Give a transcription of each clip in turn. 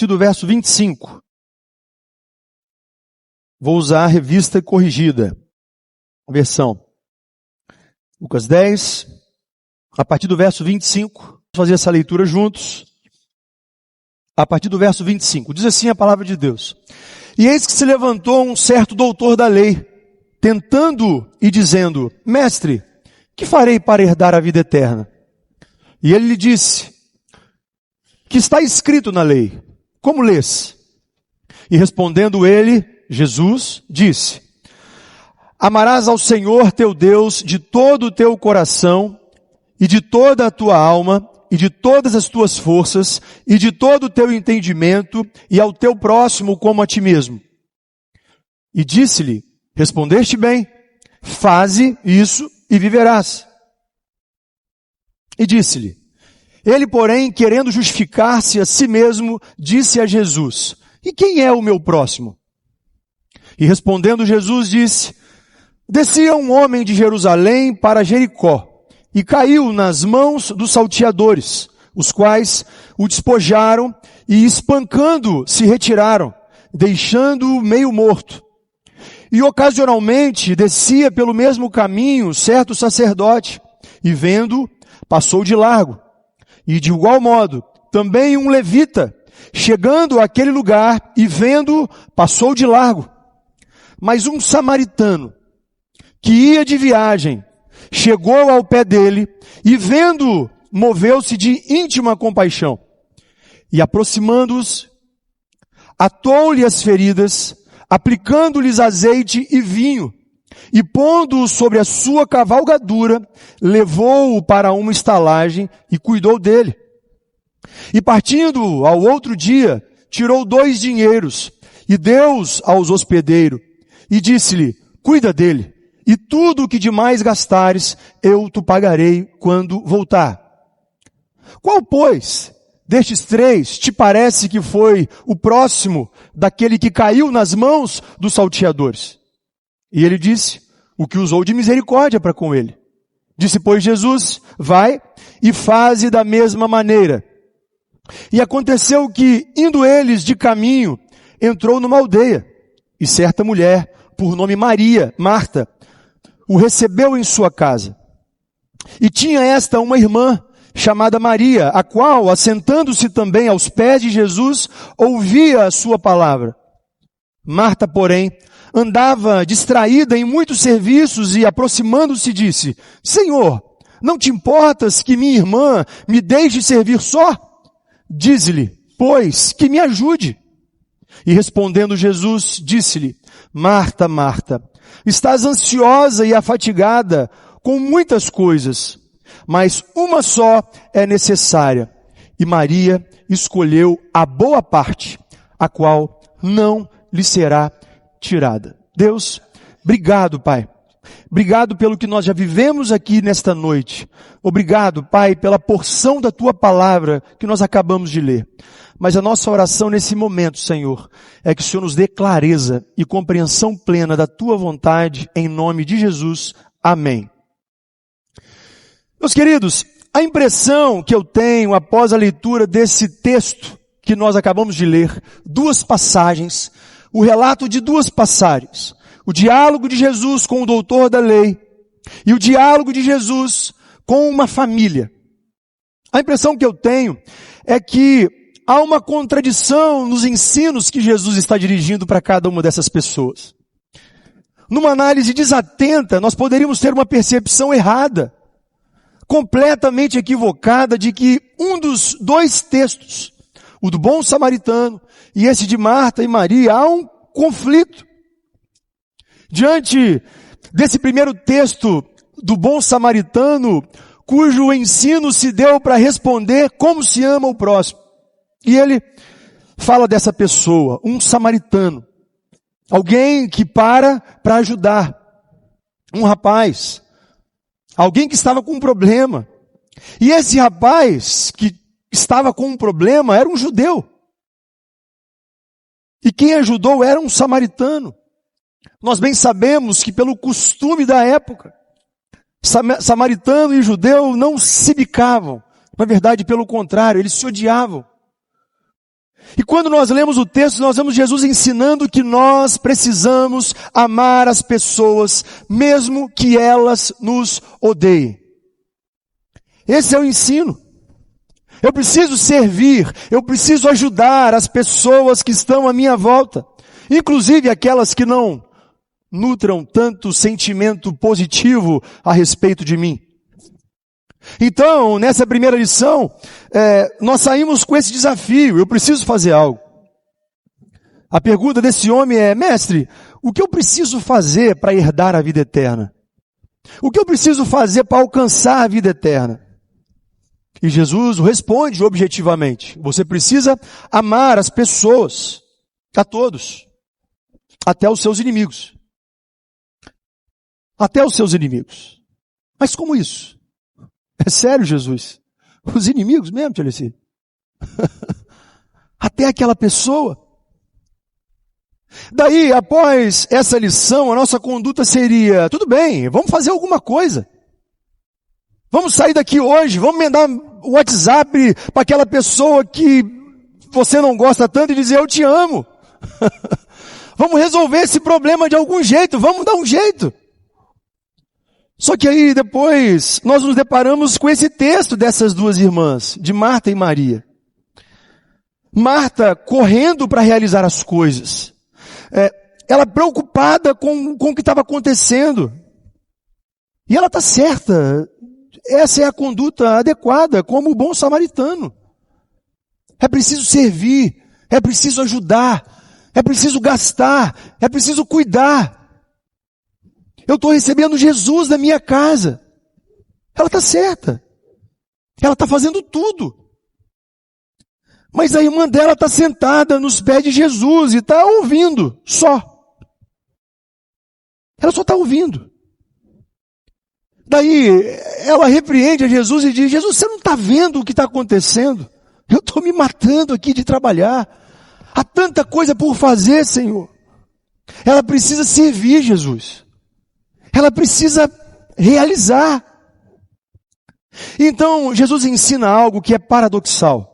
partir do verso 25. Vou usar a revista corrigida, versão Lucas 10, a partir do verso 25. Vamos fazer essa leitura juntos. A partir do verso 25. Diz assim a palavra de Deus. E eis que se levantou um certo doutor da lei, tentando e dizendo: Mestre, que farei para herdar a vida eterna? E ele lhe disse: que está escrito na lei? Como lês? E respondendo ele, Jesus, disse: Amarás ao Senhor teu Deus de todo o teu coração, e de toda a tua alma, e de todas as tuas forças, e de todo o teu entendimento, e ao teu próximo como a ti mesmo. E disse-lhe: Respondeste bem, faze isso e viverás. E disse-lhe: Ele, porém, querendo justificar-se a si mesmo, disse a Jesus: E quem é o meu próximo? E respondendo Jesus disse: Descia um homem de Jerusalém para Jericó, e caiu nas mãos dos salteadores, os quais o despojaram e, espancando, se retiraram, deixando-o meio morto. E ocasionalmente descia pelo mesmo caminho certo sacerdote, e vendo, passou de largo. E de igual modo, também um levita, chegando àquele lugar e vendo, passou de largo. Mas um samaritano, que ia de viagem, chegou ao pé dele e vendo, moveu-se de íntima compaixão. E aproximando-os, atou-lhe as feridas, aplicando-lhes azeite e vinho, e pondo-o sobre a sua cavalgadura, levou-o para uma estalagem e cuidou dele. E partindo ao outro dia, tirou 2 dinheiros e deu-os aos hospedeiros, e disse-lhe: Cuida dele, e tudo o que demais gastares, eu te pagarei quando voltar. Qual, pois, destes 3 te parece que foi o próximo daquele que caiu nas mãos dos salteadores? E ele disse: O que usou de misericórdia para com ele. Disse, pois, Jesus: Vai e faze da mesma maneira. E aconteceu que, indo eles de caminho, entrou numa aldeia, e certa mulher, por nome Maria, Marta, o recebeu em sua casa. E tinha esta uma irmã, chamada Maria, a qual, assentando-se também aos pés de Jesus, ouvia a sua palavra. Marta, porém, andava distraída em muitos serviços e, aproximando-se, disse: Senhor, não te importas que minha irmã me deixe servir só? Dize-lhe, pois, que me ajude. E respondendo Jesus, disse-lhe: Marta, Marta, estás ansiosa e afatigada com muitas coisas, mas uma só é necessária. E Maria escolheu a boa parte, a qual não lhe será tirada. Deus, obrigado, Pai. Obrigado pelo que nós já vivemos aqui nesta noite. Obrigado, Pai, pela porção da Tua palavra que nós acabamos de ler. Mas a nossa oração nesse momento, Senhor, é que o Senhor nos dê clareza e compreensão plena da Tua vontade, em nome de Jesus. Amém. Meus queridos, a impressão que eu tenho após a leitura desse texto que nós acabamos de ler, 2 passagens, o relato de 2 passagens, o diálogo de Jesus com o doutor da lei e o diálogo de Jesus com uma família. A impressão que eu tenho é que há uma contradição nos ensinos que Jesus está dirigindo para cada uma dessas pessoas. Numa análise desatenta, nós poderíamos ter uma percepção errada, completamente equivocada, de que um dos 2 textos, o do bom samaritano e esse de Marta e Maria, há um conflito. Diante desse primeiro texto do bom samaritano, cujo ensino se deu para responder como se ama o próximo. E ele fala dessa pessoa, um samaritano, alguém que para ajudar, um rapaz, alguém que estava com um problema. E esse rapaz que estava com um problema era um judeu. E quem ajudou era um samaritano. Nós bem sabemos que pelo costume da época, samaritano e judeu não se bicavam. Na verdade, pelo contrário, eles se odiavam. E quando nós lemos o texto, nós vemos Jesus ensinando que nós precisamos amar as pessoas, mesmo que elas nos odeiem. Esse é o ensino. Eu preciso servir, eu preciso ajudar as pessoas que estão à minha volta, inclusive aquelas que não nutram tanto sentimento positivo a respeito de mim. Então, nessa primeira lição, nós saímos com esse desafio, eu preciso fazer algo. A pergunta desse homem é: mestre, o que eu preciso fazer para herdar a vida eterna? O que eu preciso fazer para alcançar a vida eterna? E Jesus responde objetivamente: você precisa amar as pessoas, a todos, até os seus inimigos. Até os seus inimigos. Mas como isso? É sério, Jesus? Os inimigos mesmo, Tia Alice? Até aquela pessoa. Daí, após essa lição, a nossa conduta seria: tudo bem, vamos fazer alguma coisa. Vamos sair daqui hoje, vamos mandar o WhatsApp para aquela pessoa que você não gosta tanto e dizer: eu te amo. Vamos resolver esse problema de algum jeito, vamos dar um jeito. Só que aí depois nós nos deparamos com esse texto dessas duas irmãs, de Marta e Maria. Marta correndo para realizar as coisas. Ela preocupada com o que estava acontecendo. E ela está certa. Essa é a conduta adequada, como o bom samaritano. É preciso servir, é preciso ajudar, é preciso gastar, é preciso cuidar. Eu estou recebendo Jesus na minha casa. Ela está certa. Ela está fazendo tudo. Mas a irmã dela está sentada nos pés de Jesus e está ouvindo, só. Ela só está ouvindo. Daí ela repreende a Jesus e diz: Jesus, você não está vendo o que está acontecendo? Eu estou me matando aqui de trabalhar. Há tanta coisa por fazer, Senhor. Ela precisa servir, Jesus. Ela precisa realizar. Então, Jesus ensina algo que é paradoxal.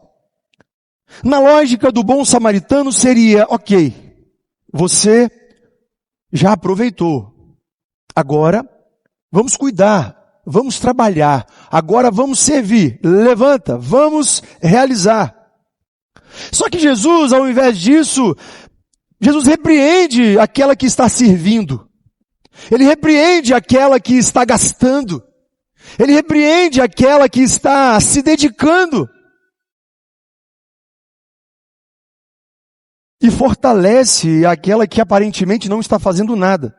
Na lógica do bom samaritano seria: ok, você já aproveitou. Agora, vamos cuidar, vamos trabalhar. Agora vamos servir. Levanta, vamos realizar. Só que Jesus, ao invés disso, Jesus repreende aquela que está servindo. Ele repreende aquela que está gastando. Ele repreende aquela que está se dedicando. E fortalece aquela que aparentemente não está fazendo nada.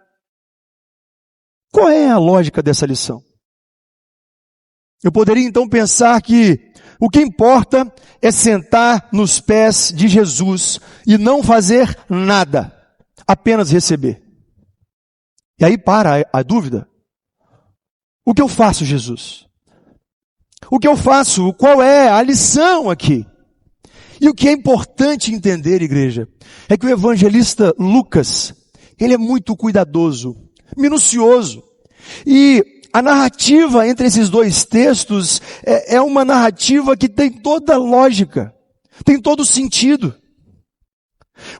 Qual é a lógica dessa lição? Eu poderia então pensar que o que importa é sentar nos pés de Jesus e não fazer nada, apenas receber. E aí para a dúvida. O que eu faço, Jesus? O que eu faço? Qual é a lição aqui? E o que é importante entender, igreja, é que o evangelista Lucas, ele é muito cuidadoso, minucioso. E a narrativa entre esses dois textos é uma narrativa que tem toda lógica, tem todo sentido.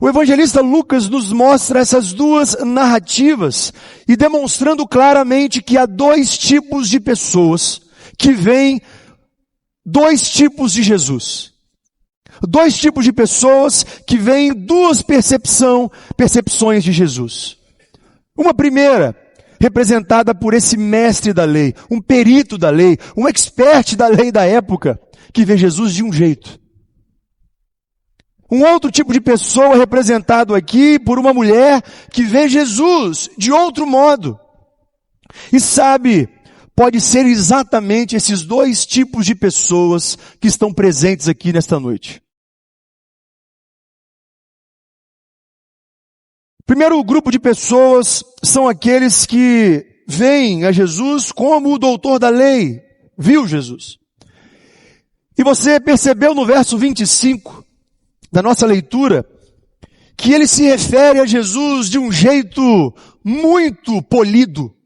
O evangelista Lucas nos mostra essas duas narrativas e demonstrando claramente que há dois tipos de pessoas que veem dois tipos de Jesus. Dois tipos de pessoas que veem duas percepções de Jesus. Uma primeira, representada por esse mestre da lei, um perito da lei, um expert da lei da época, que vê Jesus de um jeito. Um outro tipo de pessoa representado aqui por uma mulher que vê Jesus de outro modo. E sabe, pode ser exatamente esses dois tipos de pessoas que estão presentes aqui nesta noite. Primeiro grupo de pessoas são aqueles que veem a Jesus como o doutor da lei, viu Jesus. E você percebeu no verso 25 da nossa leitura, que ele se refere a Jesus de um jeito muito polido,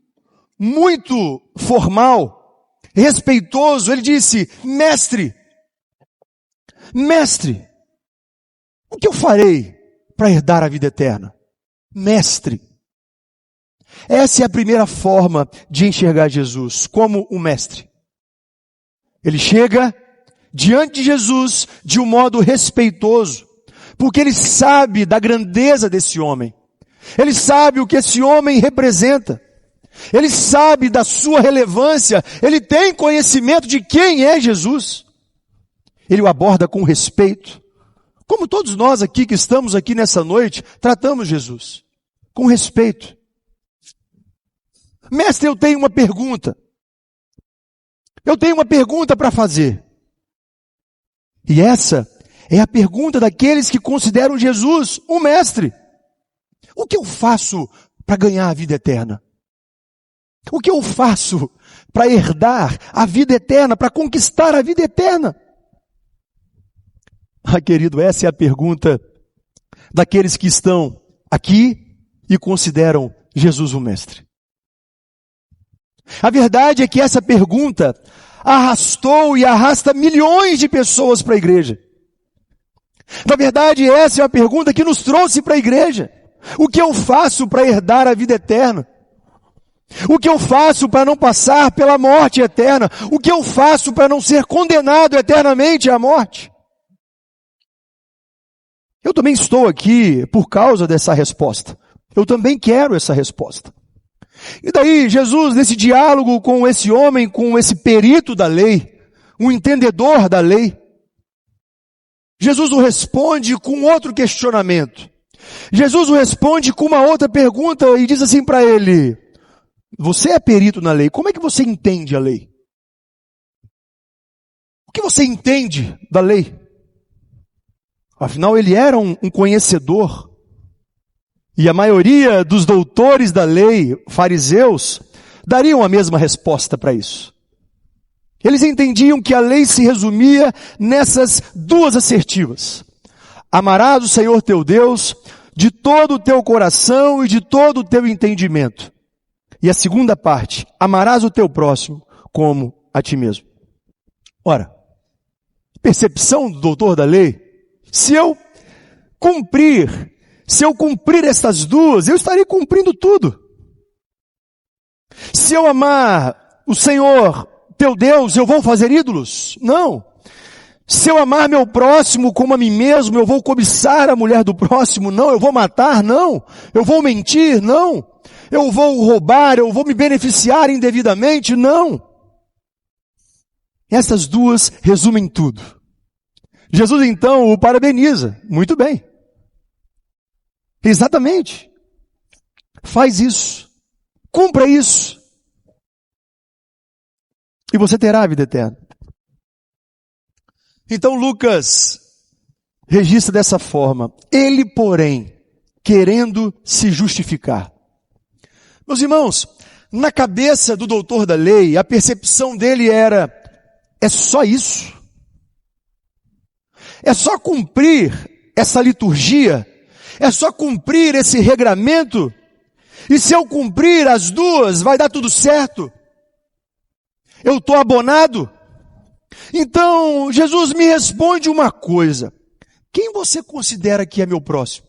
muito formal, respeitoso. Ele disse: mestre, mestre. O que eu farei para herdar a vida eterna? Mestre. Essa é a primeira forma de enxergar Jesus, como um mestre. Ele chega diante de Jesus de um modo respeitoso, porque ele sabe da grandeza desse homem. Ele sabe o que esse homem representa. Ele sabe da sua relevância. Ele tem conhecimento de quem é Jesus. Ele o aborda com respeito. Como todos nós aqui que estamos aqui nessa noite, tratamos Jesus. Com respeito. Mestre, eu tenho uma pergunta. Eu tenho uma pergunta para fazer. E essa é a pergunta daqueles que consideram Jesus um mestre. O que eu faço para ganhar a vida eterna? O que eu faço para herdar a vida eterna, para conquistar a vida eterna? Ah, querido, essa é a pergunta daqueles que estão aqui e consideram Jesus um mestre. A verdade é que essa pergunta arrastou e arrasta milhões de pessoas para a igreja. Na verdade, essa é a pergunta que nos trouxe para a igreja. O que eu faço para herdar a vida eterna? O que eu faço para não passar pela morte eterna? O que eu faço para não ser condenado eternamente à morte? Eu também estou aqui por causa dessa resposta. Eu também quero essa resposta. E daí, Jesus, nesse diálogo com esse homem, com esse perito da lei, um entendedor da lei, Jesus o responde com outro questionamento. Jesus o responde com uma outra pergunta e diz assim para ele: você é perito na lei, como é que você entende a lei? O que você entende da lei? Afinal, ele era um conhecedor. E a maioria dos doutores da lei, fariseus, dariam a mesma resposta para isso. Eles entendiam que a lei se resumia nessas duas assertivas. Amarás o Senhor teu Deus de todo o teu coração e de todo o teu entendimento. E a segunda parte, amarás o teu próximo como a ti mesmo. Ora, percepção do doutor da lei, se eu cumprir estas duas, eu estarei cumprindo tudo. Se eu amar o Senhor, teu Deus, eu vou fazer ídolos? Não. Se eu amar meu próximo como a mim mesmo, eu vou cobiçar a mulher do próximo? Não. Eu vou matar? Não. Eu vou mentir? Não. Eu vou roubar? Eu vou me beneficiar indevidamente? Não. Essas duas resumem tudo. Jesus então o parabeniza. Muito bem. Exatamente. Faz isso. Cumpra isso. E você terá a vida eterna. Então Lucas registra dessa forma. Ele, porém, querendo se justificar. Meus irmãos, na cabeça do doutor da lei, a percepção dele era: é só isso? É só cumprir essa liturgia? É só cumprir esse regramento? E se eu cumprir as duas, vai dar tudo certo? Eu estou abonado? Então, Jesus me responde uma coisa. Quem você considera que é meu próximo?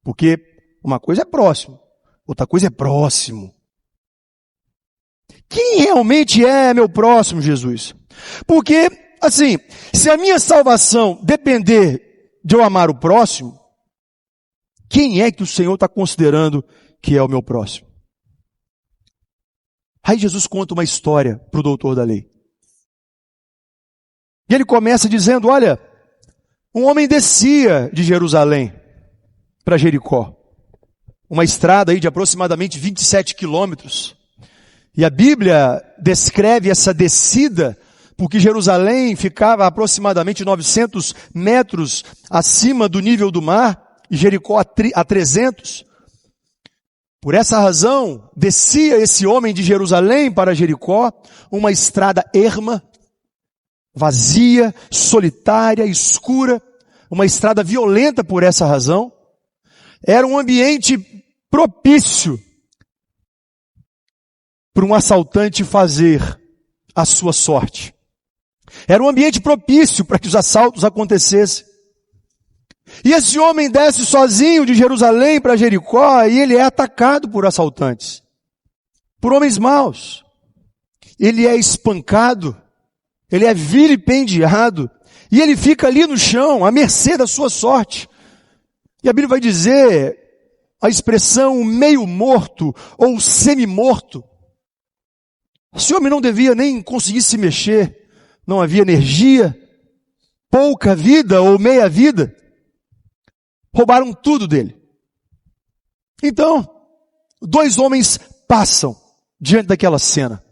Porque uma coisa é próximo, outra coisa é próximo. Quem realmente é meu próximo, Jesus? Porque, assim, se a minha salvação depender de eu amar o próximo, quem é que o Senhor está considerando que é o meu próximo? Aí Jesus conta uma história para o doutor da lei. E ele começa dizendo: olha, um homem descia de Jerusalém para Jericó. Uma estrada aí de aproximadamente 27 quilômetros. E a Bíblia descreve essa descida porque Jerusalém ficava a aproximadamente 900 metros acima do nível do mar. E Jericó a 300. Por essa razão, descia esse homem de Jerusalém para Jericó, uma estrada erma, vazia, solitária, escura, uma estrada violenta por essa razão. Era um ambiente propício para um assaltante fazer a sua sorte. Era um ambiente propício para que os assaltos acontecessem. E esse homem desce sozinho de Jerusalém para Jericó e ele é atacado por assaltantes, por homens maus. Ele é espancado, ele é vilipendiado e ele fica ali no chão, à mercê da sua sorte. E a Bíblia vai dizer a expressão meio morto ou semi-morto. Esse homem não devia nem conseguir se mexer, não havia energia, pouca vida ou meia vida. Roubaram tudo dele. Então, dois homens passam diante daquela cena.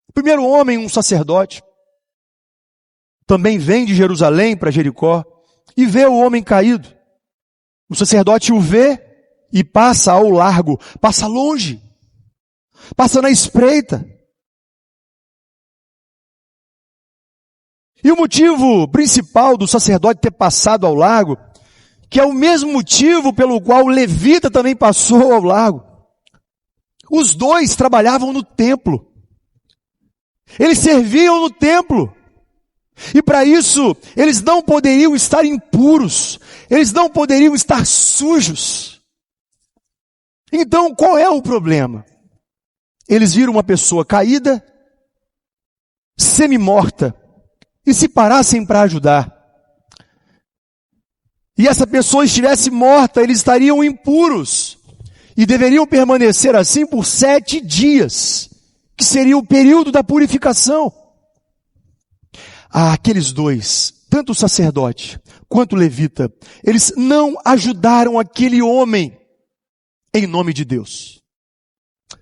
O primeiro homem, um sacerdote, também vem de Jerusalém para Jericó e vê o homem caído. O sacerdote o vê e passa ao largo, passa longe, passa na espreita. E o motivo principal do sacerdote ter passado ao largo, que é o mesmo motivo pelo qual o levita também passou ao largo. Os dois trabalhavam no templo. Eles serviam no templo. E para isso, eles não poderiam estar impuros. Eles não poderiam estar sujos. Então, qual é o problema? Eles viram uma pessoa caída, semi-morta, e se parassem para ajudar, e essa pessoa estivesse morta, eles estariam impuros, e deveriam permanecer assim por 7 dias, que seria o período da purificação. Aqueles dois, tanto o sacerdote quanto o levita, eles não ajudaram aquele homem em nome de Deus.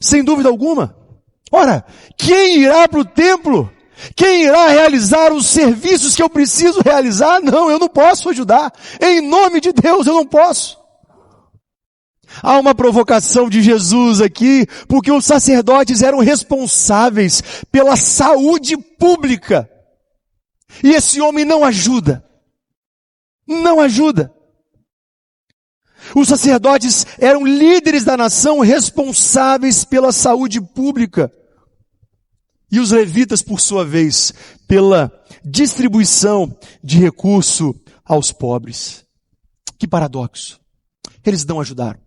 Sem dúvida alguma. Ora, quem irá para o templo? Quem irá realizar os serviços que eu preciso realizar? Não, eu não posso ajudar. Em nome de Deus, eu não posso. Há uma provocação de Jesus aqui, porque os sacerdotes eram responsáveis pela saúde pública. E esse homem não ajuda. Não ajuda. Os sacerdotes eram líderes da nação responsáveis pela saúde pública. E os levitas, por sua vez, pela distribuição de recurso aos pobres. Que paradoxo. Eles não ajudaram.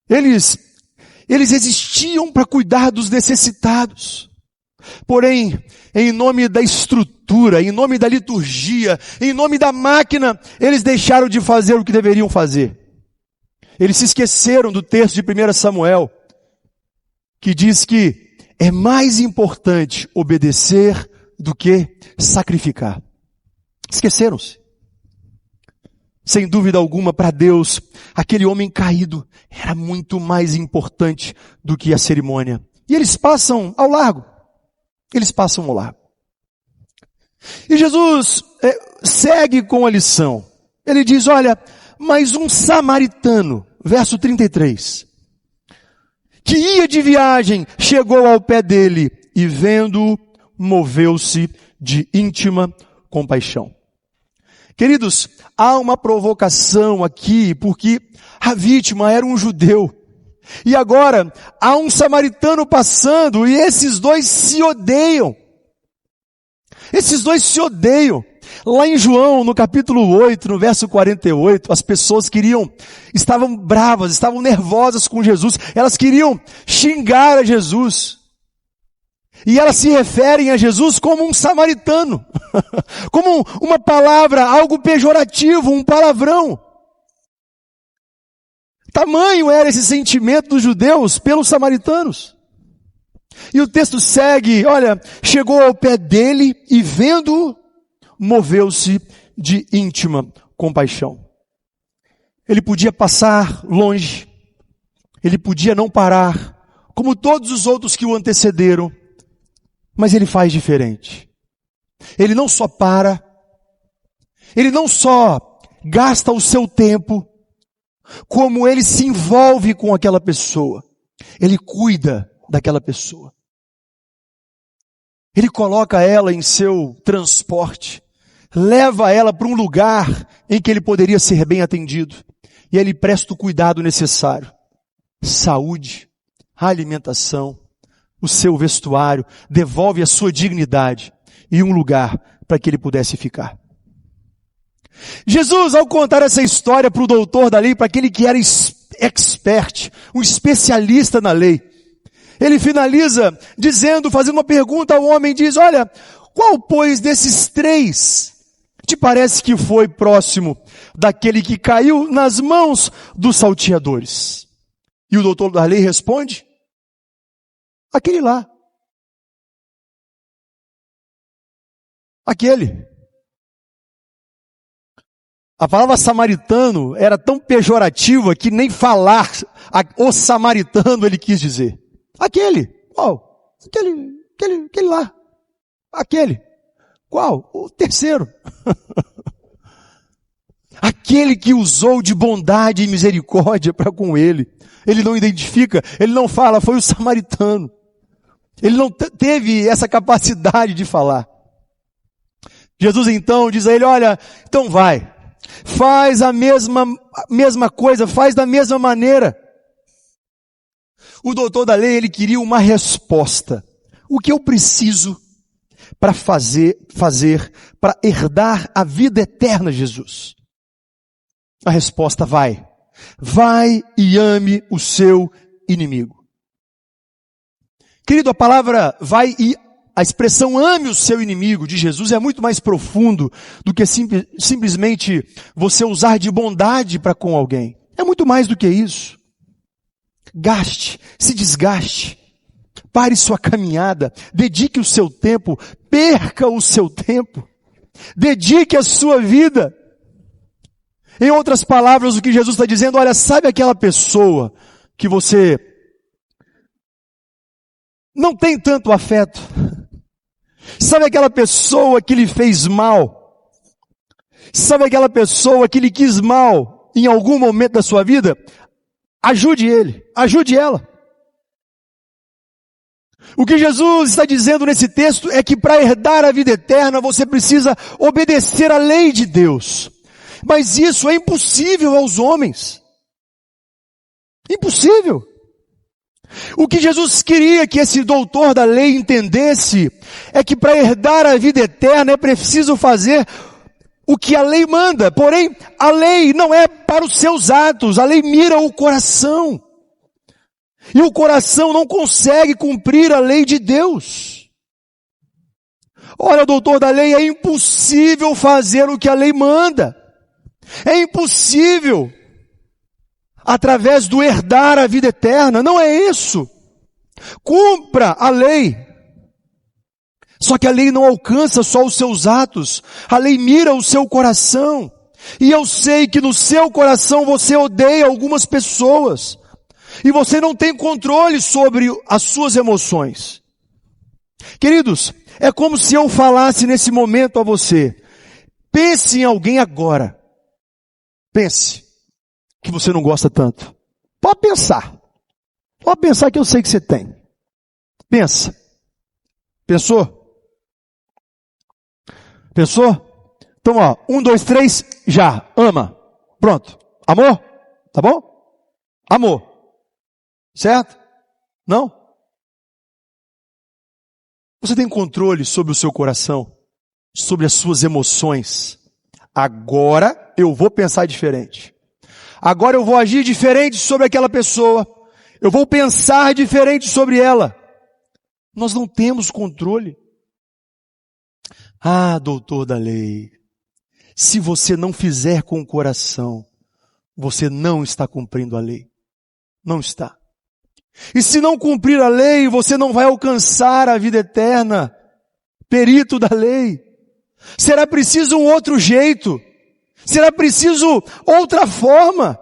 Eles existiam para cuidar dos necessitados. Porém, em nome da estrutura, em nome da liturgia, em nome da máquina, eles deixaram de fazer o que deveriam fazer. Eles se esqueceram do texto de 1 Samuel, que diz que é mais importante obedecer do que sacrificar. Esqueceram-se. Sem dúvida alguma, para Deus, aquele homem caído era muito mais importante do que a cerimônia. E eles passam ao largo. Eles passam ao largo. E Jesus segue com a lição. Ele diz, olha, mas um samaritano, verso 33, que ia de viagem, chegou ao pé dele e vendo-o, moveu-se de íntima compaixão. Queridos, há uma provocação aqui, porque a vítima era um judeu. E agora, há um samaritano passando e esses dois se odeiam. Esses dois se odeiam. Lá em João, no capítulo 8, no verso 48, as pessoas estavam bravas, estavam nervosas com Jesus. Elas queriam xingar a Jesus. E elas se referem a Jesus como um samaritano. Como uma palavra, algo pejorativo, um palavrão. Tamanho era esse sentimento dos judeus pelos samaritanos. E o texto segue, olha, chegou ao pé dele e vendo-o, moveu-se de íntima compaixão. Ele podia passar longe, ele podia não parar, como todos os outros que o antecederam, mas ele faz diferente. Ele não só para, ele não só gasta o seu tempo, como ele se envolve com aquela pessoa. Ele cuida daquela pessoa. Ele coloca ela em seu transporte, leva ela para um lugar em que ele poderia ser bem atendido. E ele presta o cuidado necessário. Saúde, alimentação, o seu vestuário, devolve a sua dignidade e um lugar para que ele pudesse ficar. Jesus, ao contar essa história para o doutor da lei, para aquele que era expert, um especialista na lei, ele finaliza dizendo, fazendo uma pergunta ao homem, diz, olha, qual, pois, desses três te parece que foi próximo daquele que caiu nas mãos dos salteadores? E o doutor da lei responde, aquele lá. Aquele. A palavra samaritano era tão pejorativa que nem falar o samaritano ele quis dizer. Aquele. Qual? Aquele lá. Aquele. Qual? O terceiro. Aquele que usou de bondade e misericórdia para com ele. Ele não identifica, ele não fala, foi o samaritano. Ele não teve essa capacidade de falar. Jesus então diz a ele, olha, então vai. Faz a mesma coisa, faz da mesma maneira. O doutor da lei, ele queria uma resposta. O que eu preciso para fazer para herdar a vida eterna, Jesus? A resposta vai. Vai e ame o seu inimigo. Querido, a palavra vai e a expressão ame o seu inimigo de Jesus é muito mais profundo do que simplesmente você usar de bondade para com alguém. É muito mais do que isso. Gaste, se desgaste, pare sua caminhada, dedique o seu tempo, perca o seu tempo, dedique a sua vida. Em outras palavras, o que Jesus está dizendo, olha, sabe aquela pessoa que você não tem tanto afeto? Sabe aquela pessoa que lhe fez mal? Sabe aquela pessoa que lhe quis mal em algum momento da sua vida? Ajude ele, ajude ela. O que Jesus está dizendo nesse texto é que para herdar a vida eterna você precisa obedecer à lei de Deus. Mas isso é impossível aos homens. Impossível. O que Jesus queria que esse doutor da lei entendesse é que para herdar a vida eterna é preciso fazer o que a lei manda. Porém, a lei não é para os seus atos, a lei mira o coração. E o coração não consegue cumprir a lei de Deus. Olha, doutor da lei, é impossível fazer o que a lei manda. É impossível através do herdar a vida eterna. Não é isso. Cumpra a lei. Só que a lei não alcança só os seus atos. A lei mira o seu coração. E eu sei que no seu coração você odeia algumas pessoas. E você não tem controle sobre as suas emoções. Queridos, é como se eu falasse nesse momento a você. Pense em alguém agora. Pense que você não gosta tanto. Pode pensar. Pode pensar que eu sei que você tem. Pensa. Pensou? Pensou? Então, ó, 1, 2, 3, já. Ama. Pronto. Amor? Tá bom? Amor. Certo? Não? Você tem controle sobre o seu coração, sobre as suas emoções. Agora eu vou pensar diferente. Agora eu vou agir diferente sobre aquela pessoa. Eu vou pensar diferente sobre ela. Nós não temos controle. Ah, doutor da lei, se você não fizer com o coração, você não está cumprindo a lei. Não está. E se não cumprir a lei, você não vai alcançar a vida eterna. Perito da lei. Será preciso um outro jeito. Será preciso outra forma.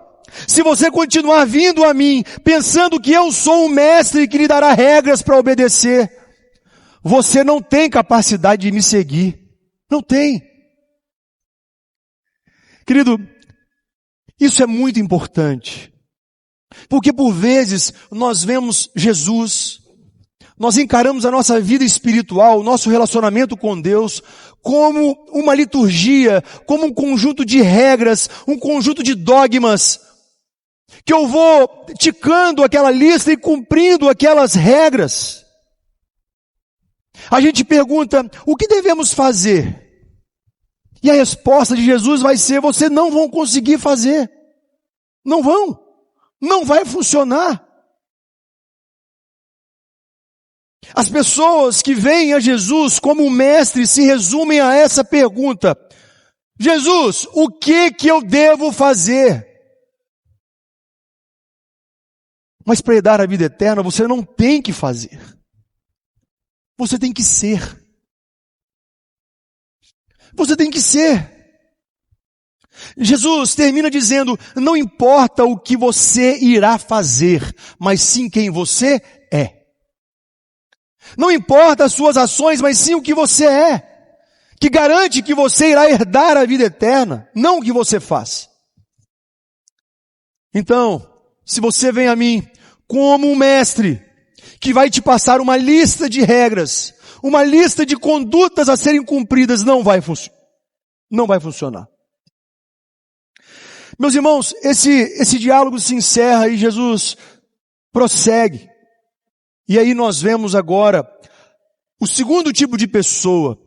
Se você continuar vindo a mim, pensando que eu sou um mestre que lhe dará regras para obedecer, você não tem capacidade de me seguir. Não tem. Querido, isso é muito importante. Porque por vezes nós vemos Jesus, nós encaramos a nossa vida espiritual, o nosso relacionamento com Deus, como uma liturgia, como um conjunto de regras, um conjunto de dogmas, que eu vou ticando aquela lista e cumprindo aquelas regras. A gente pergunta, o que devemos fazer? E a resposta de Jesus vai ser: vocês não vão conseguir fazer. Não vão. Não vai funcionar. As pessoas que veem a Jesus como mestre se resumem a essa pergunta: Jesus, o que eu devo fazer? Mas para herdar a vida eterna, você não tem que fazer. Você tem que ser. Você tem que ser. Jesus termina dizendo: não importa o que você irá fazer, mas sim quem você é. Não importa as suas ações, mas sim o que você é, que garante que você irá herdar a vida eterna, não o que você faz. Então, se você vem a mim como um mestre, que vai te passar uma lista de regras, uma lista de condutas a serem cumpridas, não vai funcionar. Meus irmãos, esse diálogo se encerra e Jesus prossegue. E aí nós vemos agora o segundo tipo de pessoa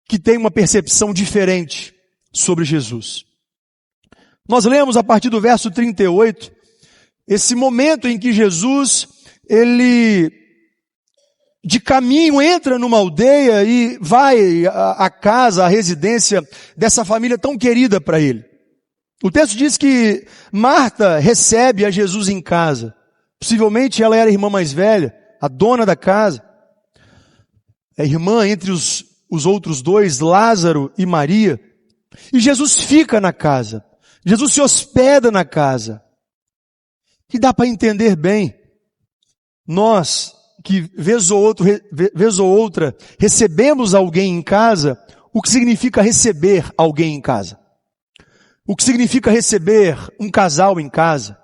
que tem uma percepção diferente sobre Jesus. Nós lemos a partir do verso 38, esse momento em que Jesus, ele de caminho entra numa aldeia e vai à casa, à residência dessa família tão querida para ele. O texto diz que Marta recebe a Jesus em casa. Possivelmente ela era a irmã mais velha, a dona da casa. A irmã entre os outros dois, Lázaro e Maria. E Jesus fica na casa. Jesus se hospeda na casa. E dá para entender bem. Nós, que vez ou outra recebemos alguém em casa, o que significa receber alguém em casa? O que significa receber um casal em casa?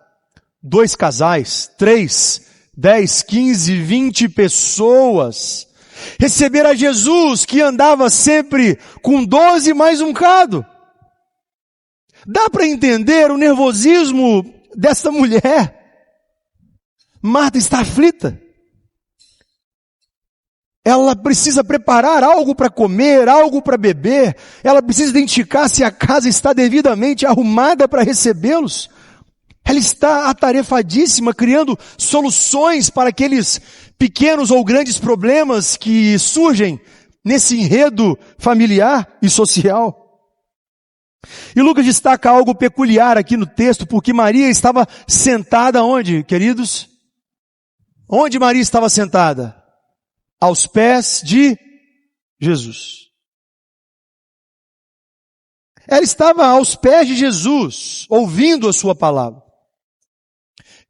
2 casais, 3, 10, 15, 20 pessoas. Receber a Jesus que andava sempre com 12 mais um cado. Dá para entender o nervosismo dessa mulher. Marta está aflita. Ela precisa preparar algo para comer, algo para beber. Ela precisa identificar se a casa está devidamente arrumada para recebê-los. Ela está atarefadíssima, criando soluções para aqueles pequenos ou grandes problemas que surgem nesse enredo familiar e social. E Lucas destaca algo peculiar aqui no texto, porque Maria estava sentada onde, queridos? Onde Maria estava sentada? Aos pés de Jesus. Ela estava aos pés de Jesus, ouvindo a sua palavra.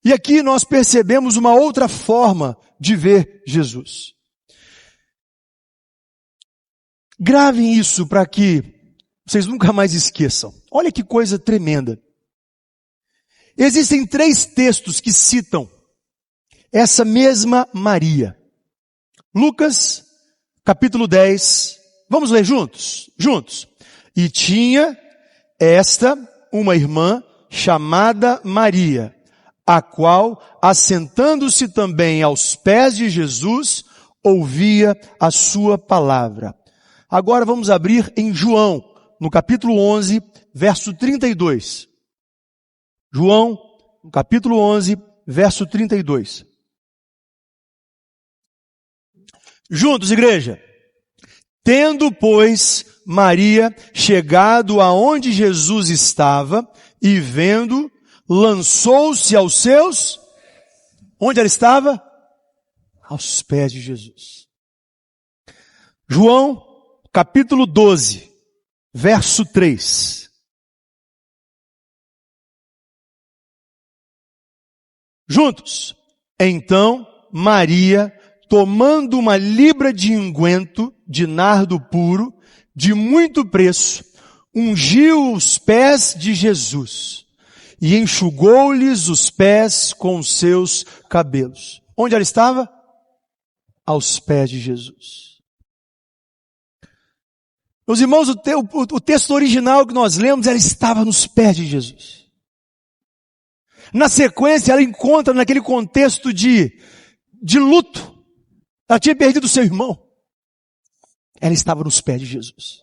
E aqui nós percebemos uma outra forma de ver Jesus. Gravem isso para que vocês nunca mais esqueçam. Olha que coisa tremenda. Existem 3 textos que citam essa mesma Maria. Lucas, capítulo 10. Vamos ler juntos? Juntos. E tinha esta uma irmã chamada Maria, a qual, assentando-se também aos pés de Jesus, ouvia a sua palavra. Agora vamos abrir em João, no capítulo 11, verso 32. João, no capítulo 11, verso 32. Juntos, igreja. Tendo, pois, Maria chegado aonde Jesus estava e vendo, lançou-se aos seus... Onde ela estava? Aos pés de Jesus. João, capítulo 12, verso 3. Juntos. Então, Maria, tomando uma libra de unguento de nardo puro, de muito preço, ungiu os pés de Jesus e enxugou-lhes os pés com os seus cabelos. Onde ela estava? Aos pés de Jesus. Meus irmãos, o texto original que nós lemos, ela estava nos pés de Jesus. Na sequência, ela encontra naquele contexto de luto. Ela tinha perdido seu irmão. Ela estava nos pés de Jesus.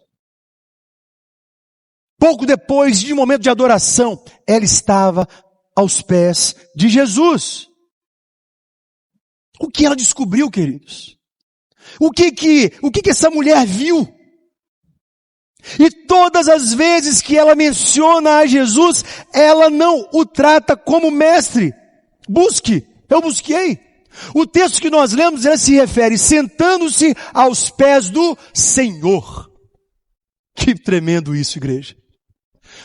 pouco depois de um momento de adoração, ela estava aos pés de Jesus. O que ela descobriu, queridos? O que essa mulher viu? E todas as vezes que ela menciona a Jesus, ela não o trata como mestre. Busque, eu busquei. O texto que nós lemos, ela se refere sentando-se aos pés do Senhor. Que tremendo isso, igreja.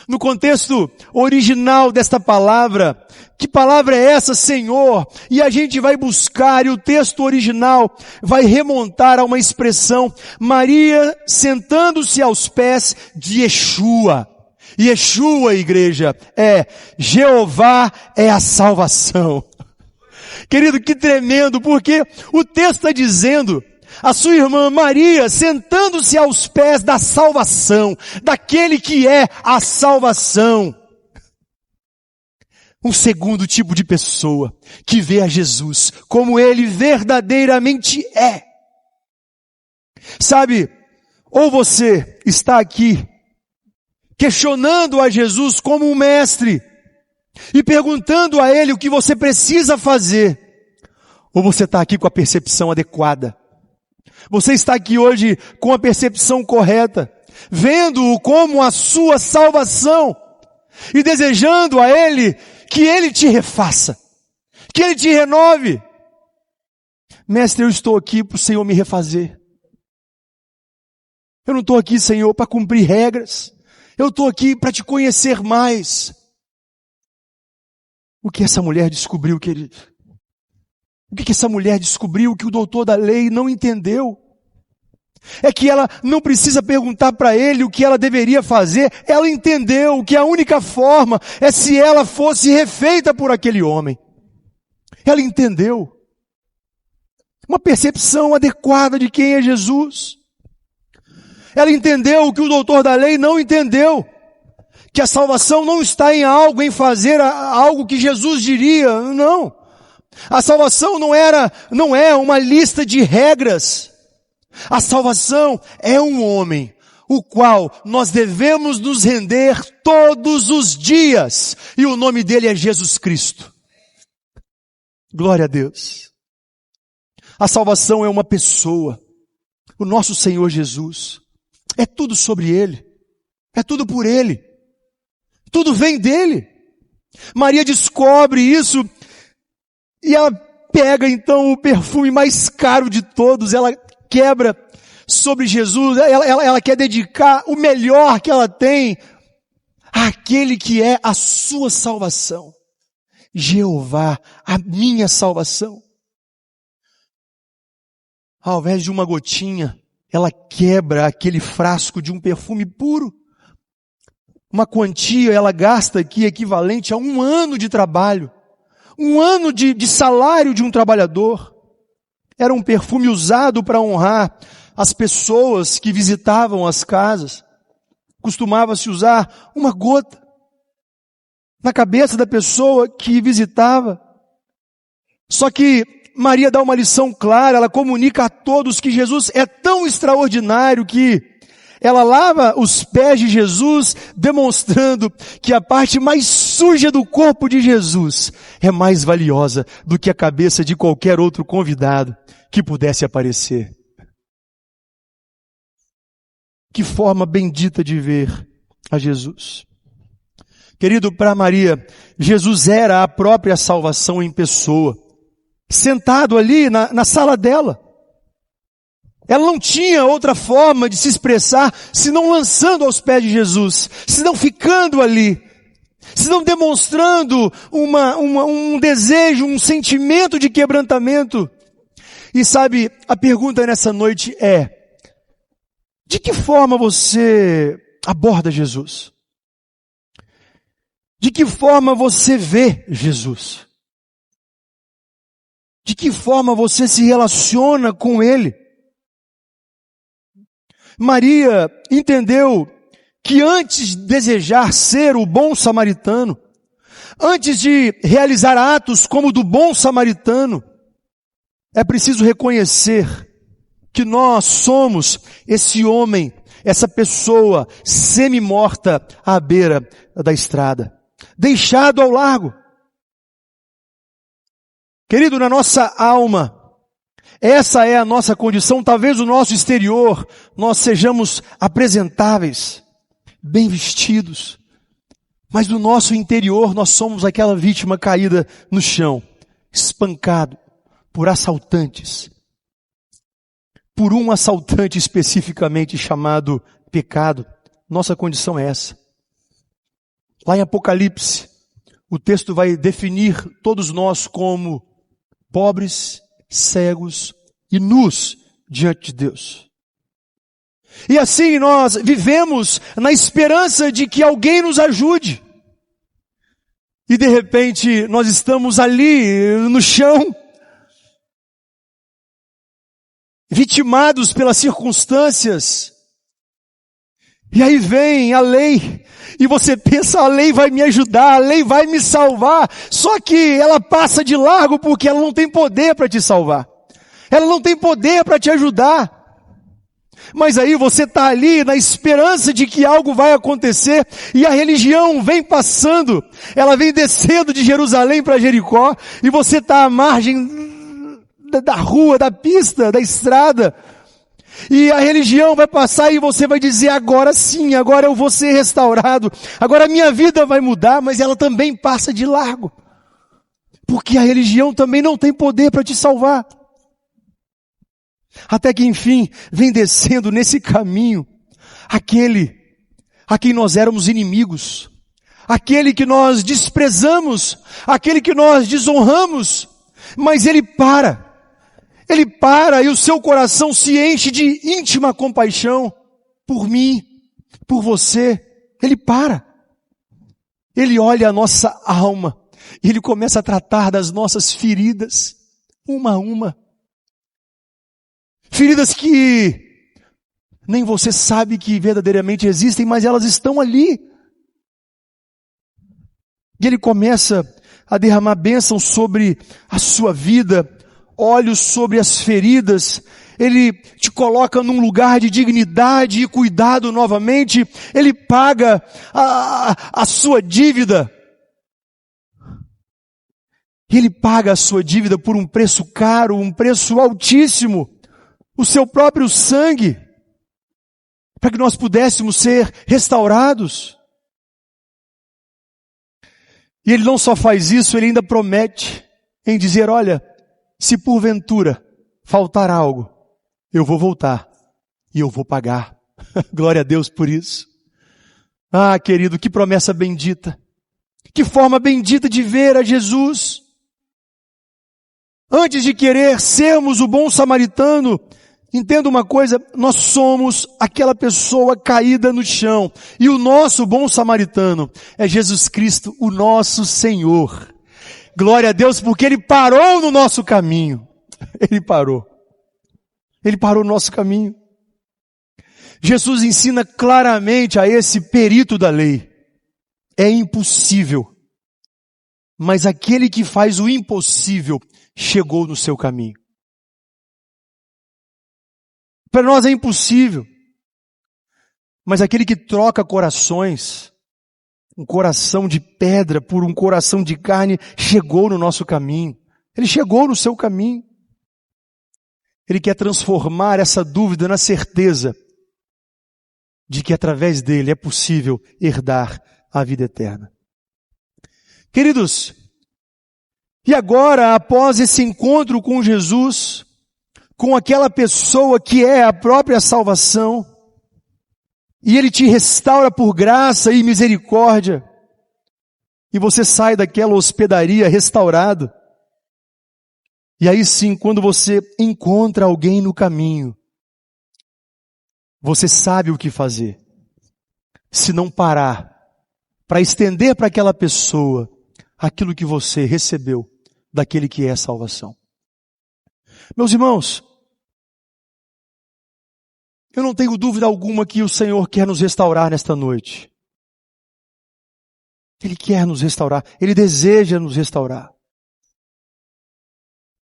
No contexto original desta palavra, que palavra é essa, Senhor? E a gente vai buscar, e o texto original vai remontar a uma expressão, Maria sentando-se aos pés de Yeshua. Yeshua, igreja, é Jeová é a salvação. Querido, que tremendo, porque o texto está dizendo, a sua irmã Maria sentando-se aos pés da salvação, daquele que é a salvação. Um segundo tipo de pessoa que vê a Jesus como Ele verdadeiramente é. Sabe, ou você está aqui questionando a Jesus como um mestre e perguntando a Ele o que você precisa fazer, ou você está aqui com a percepção adequada. Você está aqui hoje com a percepção correta, vendo-o como a sua salvação e desejando a Ele que Ele te refaça, que Ele te renove. Mestre, eu estou aqui para o Senhor me refazer. Eu não estou aqui, Senhor, para cumprir regras. Eu estou aqui para te conhecer mais. O que essa mulher descobriu, querido? O que essa mulher descobriu que o doutor da lei não entendeu? É que ela não precisa perguntar para ele o que ela deveria fazer. Ela entendeu que a única forma é se ela fosse refeita por aquele homem. Ela entendeu. Uma percepção adequada de quem é Jesus. Ela entendeu o que o doutor da lei não entendeu. Que a salvação não está em algo, em fazer algo que Jesus diria. Não. A salvação não é uma lista de regras. A salvação é um homem, o qual nós devemos nos render todos os dias. E o nome dele é Jesus Cristo. Glória a Deus. A salvação é uma pessoa. O nosso Senhor Jesus. É tudo sobre Ele. É tudo por Ele. Tudo vem dEle. Maria descobre isso e ela pega então o perfume mais caro de todos, ela quebra sobre Jesus, ela quer dedicar o melhor que ela tem àquele que é a sua salvação. Jeová, a minha salvação. Ao invés de uma gotinha, ela quebra aquele frasco de um perfume puro. Uma quantia ela gasta aqui equivalente a 1 ano de trabalho. 1 ano de salário de um trabalhador. Era um perfume usado para honrar as pessoas que visitavam as casas. Costumava-se usar uma gota na cabeça da pessoa que visitava. Só que Maria dá uma lição clara, ela comunica a todos que Jesus é tão extraordinário que ela lava os pés de Jesus, demonstrando que a parte mais suja do corpo de Jesus é mais valiosa do que a cabeça de qualquer outro convidado que pudesse aparecer. Que forma bendita de ver a Jesus. Querido, para Maria, Jesus era a própria salvação em pessoa, sentado ali na sala dela. Ela não tinha outra forma de se expressar, senão lançando aos pés de Jesus, senão ficando ali, senão demonstrando um desejo, um sentimento de quebrantamento. E sabe, a pergunta nessa noite é, de que forma você aborda Jesus? De que forma você vê Jesus? De que forma você se relaciona com Ele? Maria entendeu que antes de desejar ser o bom samaritano, antes de realizar atos como o do bom samaritano, é preciso reconhecer que nós somos esse homem, essa pessoa semi-morta à beira da estrada, deixado ao largo. Querido, na nossa alma, essa é a nossa condição. Talvez o nosso exterior, nós sejamos apresentáveis, bem vestidos, mas no nosso interior nós somos aquela vítima caída no chão, espancado por assaltantes, por um assaltante especificamente chamado pecado. Nossa condição é essa. Lá em Apocalipse, o texto vai definir todos nós como pobres, cegos e nus diante de Deus. E assim nós vivemos na esperança de que alguém nos ajude. E de repente nós estamos ali no chão, vitimados pelas circunstâncias. E aí vem a lei, e você pensa, a lei vai me ajudar, a lei vai me salvar. Só que ela passa de largo porque ela não tem poder para te salvar. Ela não tem poder para te ajudar. Mas aí você está ali na esperança de que algo vai acontecer, e a religião vem passando, ela vem descendo de Jerusalém para Jericó, e você está à margem da rua, da pista, da estrada, e a religião vai passar e você vai dizer, agora sim, agora eu vou ser restaurado, agora a minha vida vai mudar, mas ela também passa de largo, porque a religião também não tem poder para te salvar. Até que enfim, vem descendo nesse caminho, aquele a quem nós éramos inimigos, aquele que nós desprezamos, aquele que nós desonramos, mas ele para e o seu coração se enche de íntima compaixão por mim, por você. Ele para, ele olha a nossa alma, e ele começa a tratar das nossas feridas, uma a uma. Feridas que nem você sabe que verdadeiramente existem, mas elas estão ali. E ele começa a derramar bênção sobre a sua vida, olhos sobre as feridas, ele te coloca num lugar de dignidade e cuidado novamente, ele paga a sua dívida. Ele paga a sua dívida por um preço caro, um preço altíssimo. O seu próprio sangue, para que nós pudéssemos ser restaurados. E ele não só faz isso, ele ainda promete em dizer, olha, se porventura faltar algo, eu vou voltar e eu vou pagar. Glória a Deus por isso. Ah, querido, que promessa bendita. Que forma bendita de ver a Jesus. Antes de querer sermos o bom samaritano, entenda uma coisa, nós somos aquela pessoa caída no chão. E o nosso bom samaritano é Jesus Cristo, o nosso Senhor. Glória a Deus, porque Ele parou no nosso caminho. Ele parou. Ele parou no nosso caminho. Jesus ensina claramente a esse perito da lei. É impossível. Mas aquele que faz o impossível chegou no seu caminho. Para nós é impossível. Mas aquele que troca corações, um coração de pedra por um coração de carne, chegou no nosso caminho. Ele chegou no seu caminho. Ele quer transformar essa dúvida na certeza de que através dele é possível herdar a vida eterna. Queridos, e agora, após esse encontro com Jesus, com aquela pessoa que é a própria salvação, e Ele te restaura por graça e misericórdia, e você sai daquela hospedaria restaurado, e aí sim, quando você encontra alguém no caminho, você sabe o que fazer, se não parar, para estender para aquela pessoa aquilo que você recebeu daquele que é a salvação. Meus irmãos, eu não tenho dúvida alguma que o Senhor quer nos restaurar nesta noite. Ele quer nos restaurar, Ele deseja nos restaurar.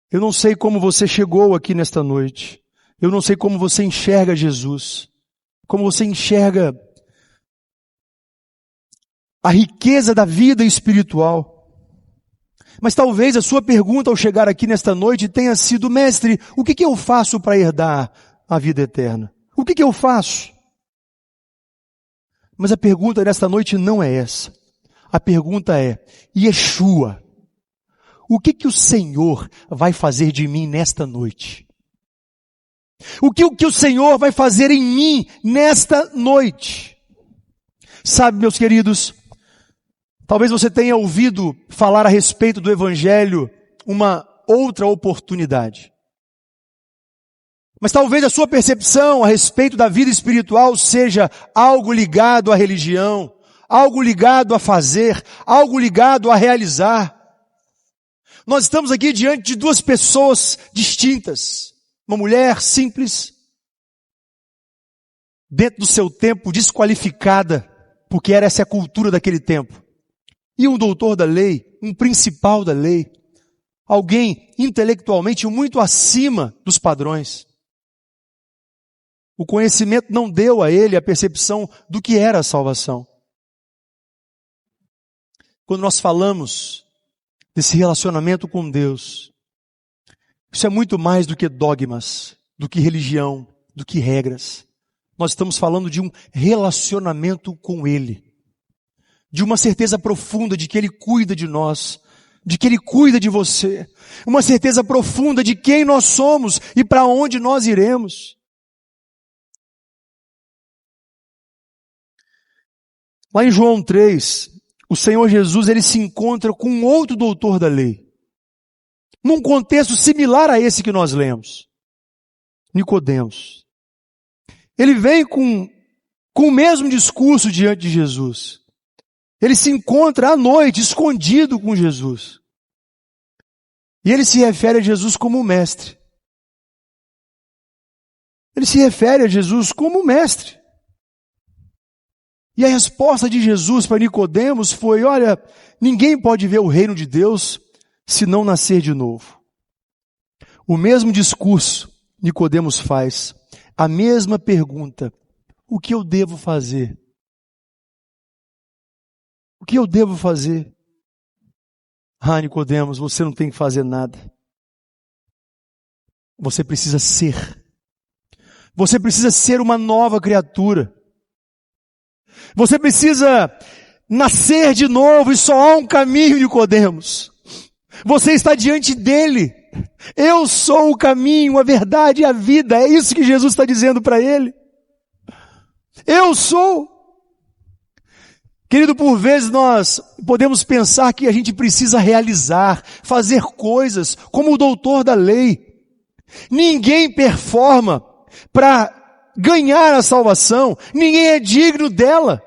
Eu não sei como você chegou aqui nesta noite, eu não sei como você enxerga Jesus, como você enxerga a riqueza da vida espiritual. Mas talvez a sua pergunta ao chegar aqui nesta noite tenha sido: mestre, o que eu faço para herdar a vida eterna? O que eu faço? Mas a pergunta nesta noite não é essa. A pergunta é: Yeshua, o que o Senhor vai fazer de mim nesta noite? O que o Senhor vai fazer em mim nesta noite? Sabe, meus queridos, talvez você tenha ouvido falar a respeito do Evangelho uma outra oportunidade. Mas talvez a sua percepção a respeito da vida espiritual seja algo ligado à religião, algo ligado a fazer, algo ligado a realizar. Nós estamos aqui diante de duas pessoas distintas. Uma mulher simples, dentro do seu tempo desqualificada, porque essa é a cultura daquele tempo. E um doutor da lei, um principal da lei, alguém intelectualmente muito acima dos padrões. O conhecimento não deu a ele a percepção do que era a salvação. Quando nós falamos desse relacionamento com Deus, isso é muito mais do que dogmas, do que religião, do que regras. Nós estamos falando de um relacionamento com Ele, de uma certeza profunda de que Ele cuida de nós, de que Ele cuida de você, uma certeza profunda de quem nós somos e para onde nós iremos. Lá em João 3, o Senhor Jesus, ele se encontra com um outro doutor da lei, num contexto similar a esse que nós lemos, Nicodemos. Ele vem com o mesmo discurso diante de Jesus. Ele se encontra à noite, escondido com Jesus. E ele se refere a Jesus como mestre. Ele se refere a Jesus como mestre. E a resposta de Jesus para Nicodemos foi: olha, ninguém pode ver o reino de Deus se não nascer de novo. O mesmo discurso Nicodemos faz, a mesma pergunta: o que eu devo fazer? O que eu devo fazer? Ah, Nicodemos, você não tem que fazer nada. Você precisa ser. Você precisa ser uma nova criatura. Você precisa nascer de novo e só há um caminho, Nicodemos. Você está diante dele. Eu sou o caminho, a verdade e a vida. É isso que Jesus está dizendo para ele. Eu sou. Querido, por vezes nós podemos pensar que a gente precisa realizar, fazer coisas como o doutor da lei. Ninguém performa para ganhar a salvação. Ninguém é digno dela.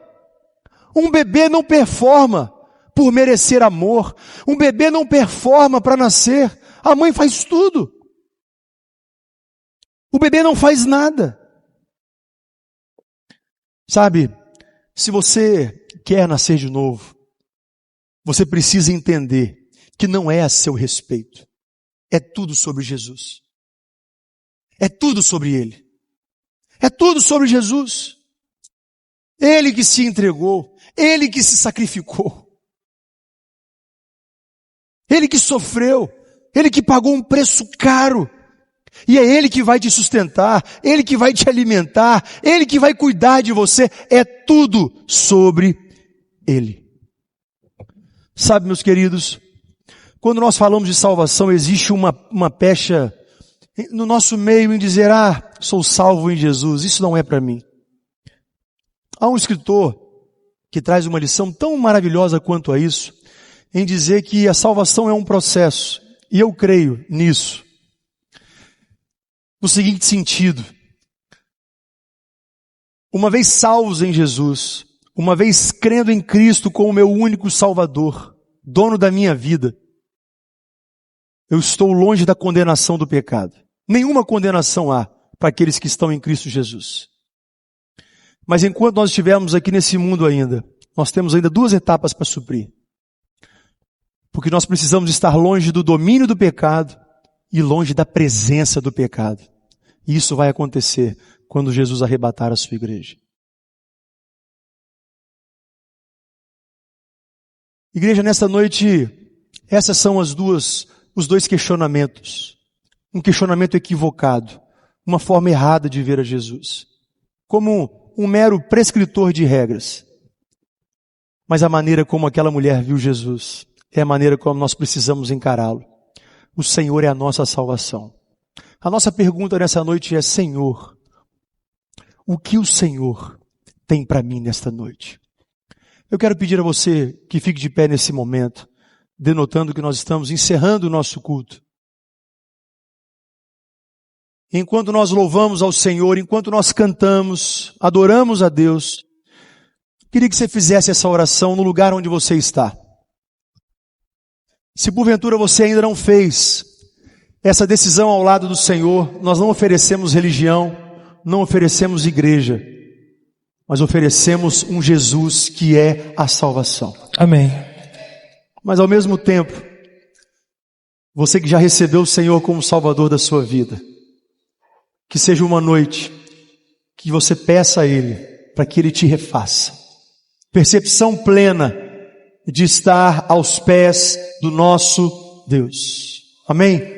Um bebê não performa por merecer amor. Um bebê não performa para nascer. A mãe faz tudo. O bebê não faz nada. Sabe, se você quer nascer de novo, você precisa entender que não é a seu respeito. É tudo sobre Jesus. É tudo sobre Ele. É tudo sobre Jesus. Ele que se entregou. Ele que se sacrificou. Ele que sofreu. Ele que pagou um preço caro. E é Ele que vai te sustentar. Ele que vai te alimentar. Ele que vai cuidar de você. É tudo sobre Ele. Sabe, meus queridos, quando nós falamos de salvação, existe uma pecha no nosso meio em dizer: ah, sou salvo em Jesus. Isso não é para mim. Há um escritor que traz uma lição tão maravilhosa quanto a isso, em dizer que a salvação é um processo. E eu creio nisso. No seguinte sentido: uma vez salvos em Jesus, uma vez crendo em Cristo como meu único Salvador, dono da minha vida, eu estou longe da condenação do pecado. Nenhuma condenação há para aqueles que estão em Cristo Jesus. Mas enquanto nós estivermos aqui nesse mundo ainda, nós temos ainda duas etapas para suprir. Porque nós precisamos estar longe do domínio do pecado e longe da presença do pecado. E isso vai acontecer quando Jesus arrebatar a sua igreja. Igreja, nesta noite, essas são os dois questionamentos. Um questionamento equivocado, uma forma errada de ver a Jesus, como um mero prescritor de regras. Mas a maneira como aquela mulher viu Jesus é a maneira como nós precisamos encará-lo. O Senhor é a nossa salvação. A nossa pergunta nessa noite é: Senhor, o que o Senhor tem para mim nesta noite? Eu quero pedir a você que fique de pé nesse momento, denotando que nós estamos encerrando o nosso culto. Enquanto nós louvamos ao Senhor, enquanto nós cantamos, adoramos a Deus, queria que você fizesse essa oração no lugar onde você está. Se porventura você ainda não fez essa decisão ao lado do Senhor, nós não oferecemos religião, não oferecemos igreja, mas oferecemos um Jesus que é a salvação. Amém. Mas ao mesmo tempo, você que já recebeu o Senhor como Salvador da sua vida, que seja uma noite que você peça a Ele para que Ele te refaça. Percepção plena de estar aos pés do nosso Deus. Amém?